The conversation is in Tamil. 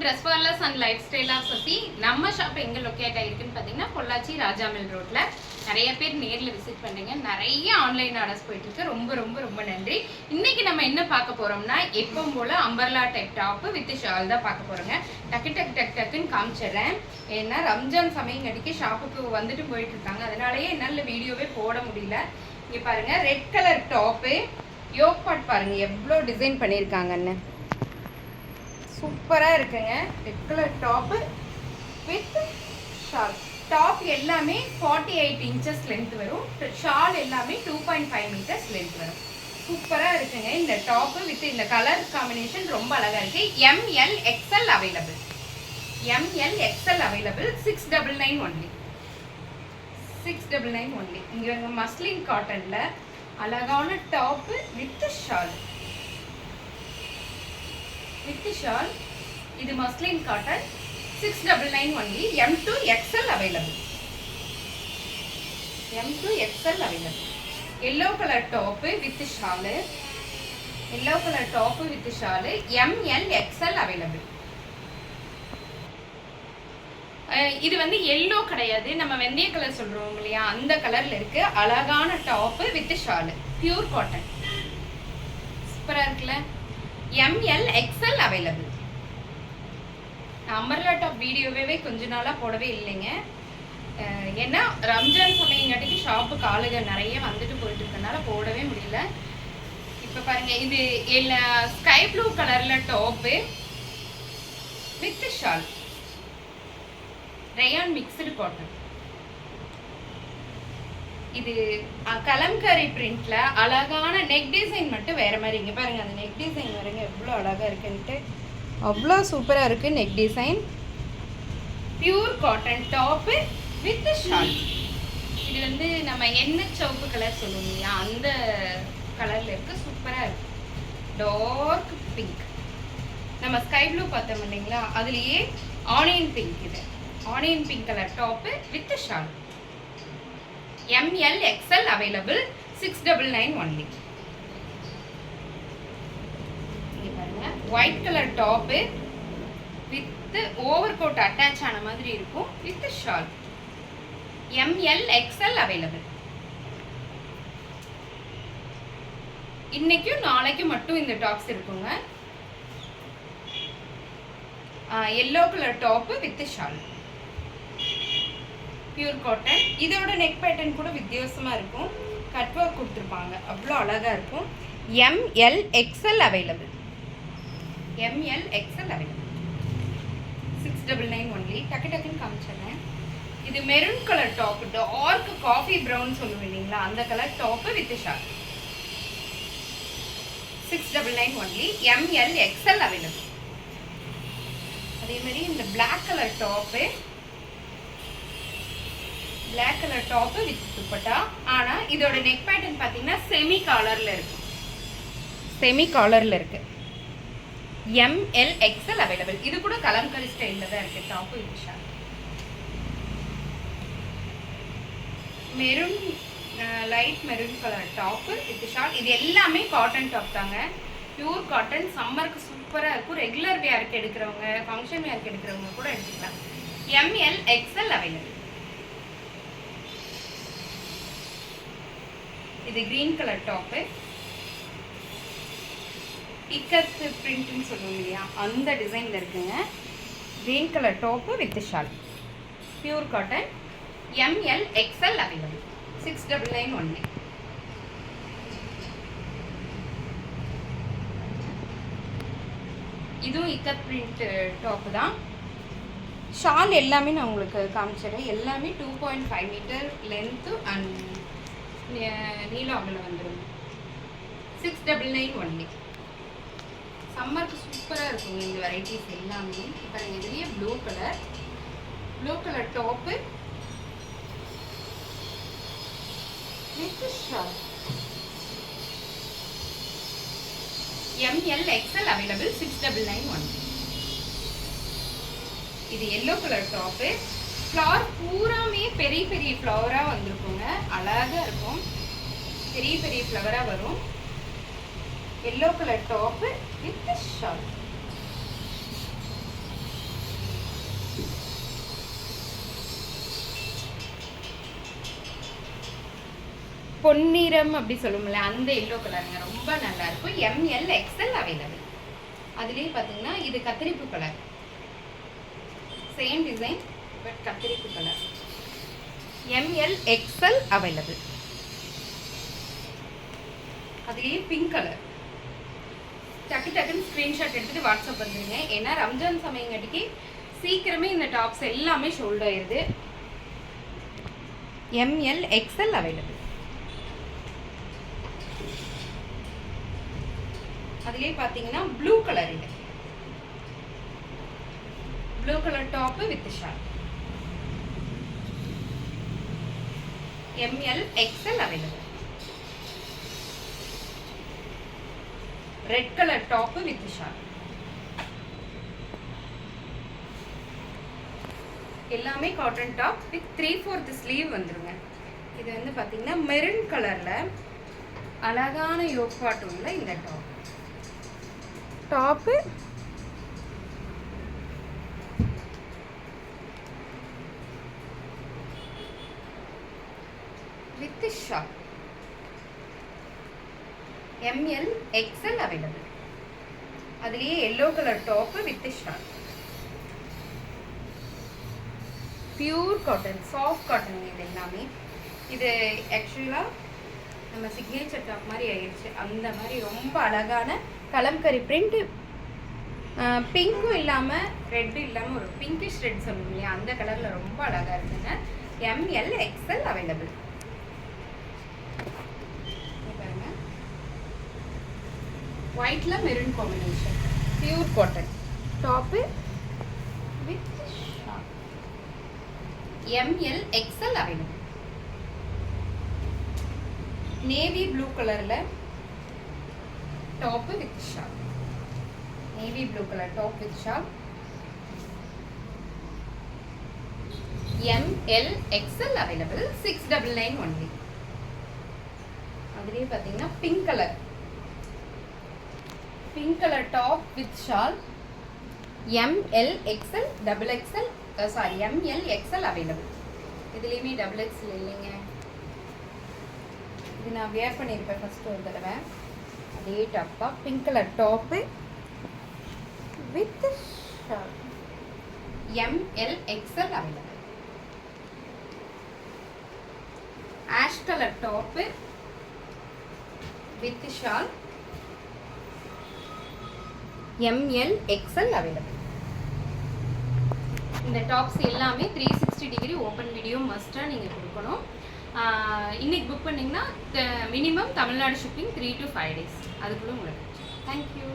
Dress Parlors and Lifestyle of Sasi. நம்ம ஷாப் எங்க லொகேட் ஆயிருக்குன்னு பாத்தீங்கன்னா பொள்ளாச்சி ராஜாமில் ரோட்ல. நிறைய பேர் நேர்ல விசிட் பண்றீங்க. நிறைய ஆன்லைன் ஆர்டர்ஸ் போயிட்டு இருக்கு. ரொம்ப நன்றி. இன்னைக்கு நம்ம என்ன பார்க்க போறோம்னா எப்பவும் போல umbrella type top with shawl தான் பார்க்க போறோங்க. டக்குன்னு காமிச்சிடுறேன். ஏன்னா ரம்ஜான் சமயங்கடிக்கு ஷாப்புக்கு வந்துட்டு போயிட்டு இருக்காங்க. அதனாலயே என்னால வீடியோவே போட முடியல. இங்க பாருங்க red colour top yoke part பாருங்க எவ்வளவு டிசைன் பண்ணிருக்காங்கன்னு. சூப்பரா இருக்குங்க. Red colour top with shawl. Top எல்லாமே 48 inches லென்த் வரும். ஷால் எல்லாமே 2.5 meters லென்த் வரும். சூப்பரா இருக்குங்க. இந்த டாப் வித் இந்த கலர் காம்பினேஷன் ரொம்ப அழகா இருக்கு. ML XL available. ML XL available. 699 only. 699 only. இங்க மஸ்லின் காட்டன்ல அழகான டாப் வித் ஷால். இது muslin cotton 699 only. M2 XL available. M2 XL available. Yellow color top with shawl. Yellow color top with shawl. ML XL available. இது வந்து yellow கிடையாது, நம்ம வெந்தய கலர் சொல்றோம் இல்லையா, அந்த கலர்ல இருக்கு. அழகான top with shawl. Pure cotton. சூப்பரா இருக்குல்ல. ML XL available. Umbrella top வீடியோவே கொஞ்ச நாளா போடவே இல்லைங்க. ஏன்னா ரம்ஜான் சமயங்காட்டிக்கு ஷாப்புக்கு ஆளுங்க நிறைய வந்துட்டு போயிட்டு இருக்கனால போடவே முடியல. இப்ப பாருங்க இது ஸ்கை ப்ளூ கலர்ல top with shawl. Rayon mixed cotton. இது கலம்காரி பிரிண்ட்ல அழகான நெக் டிசைன் மட்டும் வேற மாதிரி. இங்க பாருங்க அந்த நெக் டிசைன் பாருங்க எவ்வளவு அழகா இருக்குன்ட்டு. அவ்வளோ சூப்பரா இருக்கு neck design. Pure cotton top with shawl. இது வந்து நம்ம என்ன சிவப்பு கலர் சொல்லுவோம் இல்லையா, அந்த கலர்ல இருக்கு. சூப்பரா இருக்கு. Dark pink. நம்ம ஸ்கை ப்ளூ பார்த்தோம் இல்லைங்களா, அதுலயே ஆனியன் பிங்க். இது onion pink colour top with shawl. ML XL available. 699 only. இங்க பாருங்க white colour top with overcoat attach ஆன மாதிரி இருக்கும் with shawl. ML XL available. இன்னைக்கும் நாளைக்கு மட்டும் இந்த டாப்ஸ் இருக்குங்க. yellow colour top with shawl. Pure cotton. இதோட நெக் பேட்டர்ன் கூட வித்தியாசமா இருக்கும். கட் ஒர்க் கொடுத்துருப்பாங்க. அவ்வளோ அழகா இருக்கும். ML XL available. ML XL available. 699 only. டக்குன்னு காமிச்சிடுறேன். இது maroon colour top. Dark coffee brown சொல்லுவோம் இல்லைங்களா, அந்த colour top with shawl. 699 only. ML XL available. அதே மாதிரி இந்த black colour top. Black colour top with dupatta. ஆனா இதோட நெக் பேட்டர்ன் பாத்தீங்கன்னா செமி காலர்ல இருக்கு. ML XL available. இது கூட கலம்கரி ஸ்டைல்ல தான் இருக்கு. Top with shawl. Maroon light maroon colour top with shawl. இது எல்லாமே காட்டன் டாப் தாங்க. Pure cotton. சம்மருக்கு சூப்பரா இருக்கும். ரெகுலர் வேருக்கு எடுக்கிறவங்க, ஃபங்க்ஷன் வேருக்கு எடுக்கிறவங்க கூட எடுத்துக்கலாம். ML XL available. இது கிரீன் கலர் டாப். இக்கத் பிரிண்ட்னு சொல்லுவோம் இல்லையா, அந்த டிசைன்ல இருக்குங்க. Green colour top with shawl. Pure cotton. ML XL available. 699 only. இதுவும் இக்கத் பிரிண்ட் டாப் தான். ஷால் எல்லாமே நான் உங்களுக்கு காமிச்சிடுறேன். எல்லாமே 2.5 meter லென்த் அண்ட் நீலாவில் வந்துடும். 699 only. சம்மருக்கு சூப்பராக இருக்குங்க இந்த வெரைட்டிஸ் எல்லாமே. இப்போ இதுலேயே blue colour top with shawl. ML XL available. 699 only. இது yellow கலர் டாப்பு. ஃப்ளவர் பூராமே பெரிய ஃப்ளவரா வந்திருக்குங்க. அழகா இருக்கும். பெரிய ஃப்ளவரா வரும். yellow color top with the shawl. பொன்னிறம் அப்படி சொல்லுவோம்ல அந்த எல்லோ கலருங்க, ரொம்ப நல்லா இருக்கும். ML XL available. அதுலேயே பார்த்தீங்கன்னா இது கத்திரிப்பு கலர், சேம் டிசைன் பட் கத்திரிப்பு கலர். ML XL available. அதுலேயே பிங்க் கலர். டக்கு டக்குன்னு ஸ்க்ரீன்ஷாட் எடுத்துகிட்டு வாட்ஸ்அப் வந்துடுங்க. ஏன்னா ரம்ஜான் சமயங்காட்டிக்கு சீக்கிரமே இந்த டாப்ஸ் எல்லாமே ஷோல்ட் ஆயிடுது. ML XL available. அதுலேயே பார்த்தீங்கன்னா ப்ளூ கலர், இது blue colour top with shawl. ML XL available. Red colour top with shawl. எல்லாமே காட்டன் டாப் வித் 3/4 ஸ்லீவ் வந்துருங்க. இது வந்து பார்த்தீங்கன்னா மெரூன் கலரில் அழகான யோக் பாட் உள்ள இந்த top with shawl. ML XL available. அதுலேயே yellow colour top with shawl. Pure cotton, soft cotton இது எல்லாமே. இது ஆக்சுவலாக நம்ம சிக்னேச்சர் டாப் மாதிரி ஆயிடுச்சு. அந்த மாதிரி ரொம்ப அழகான கலம்கரி பிரிண்ட், பிங்க்கும் இல்லாமல் ரெட்டும் இல்லாமல் ஒரு பிங்கிஷ் ரெட் சொல்லுவோம் இல்லையா, அந்த கலரில் ரொம்ப அழகாக இருக்குங்க. ML XL available. பாருங்க, ஒயிட்டில் maroon combination, pure cotton top with ML XL available. Navy blue கலரில் top with shawl. Navy blue colour top with shawl. ML XL available. 699 only. அதுலேயே பார்த்தீங்கன்னா pink colour top with shawl. ML XL XXL ML XL available. இதுலேயுமே XXL இல்லைங்க. இது நான் வேர் பண்ணியிருப்பேன் ஃபஸ்ட்டு ஒரு தடவை. அதே டாப்பா pink colour top with shawl. ML XL available. Ash colour top with shawl. ML XL available. இந்த டாப்ஸ் எல்லாமே 360 டிகிரி ஓப்பன் வீடியோ மஸ்ட்டாக நீங்கள் கொடுக்கணும். இன்னைக்கு புக் பண்ணிங்கன்னா minimum Tamil Nadu shipping 3 to 5 days அதுக்குள்ளே உங்களுக்கு. தேங்க்யூ.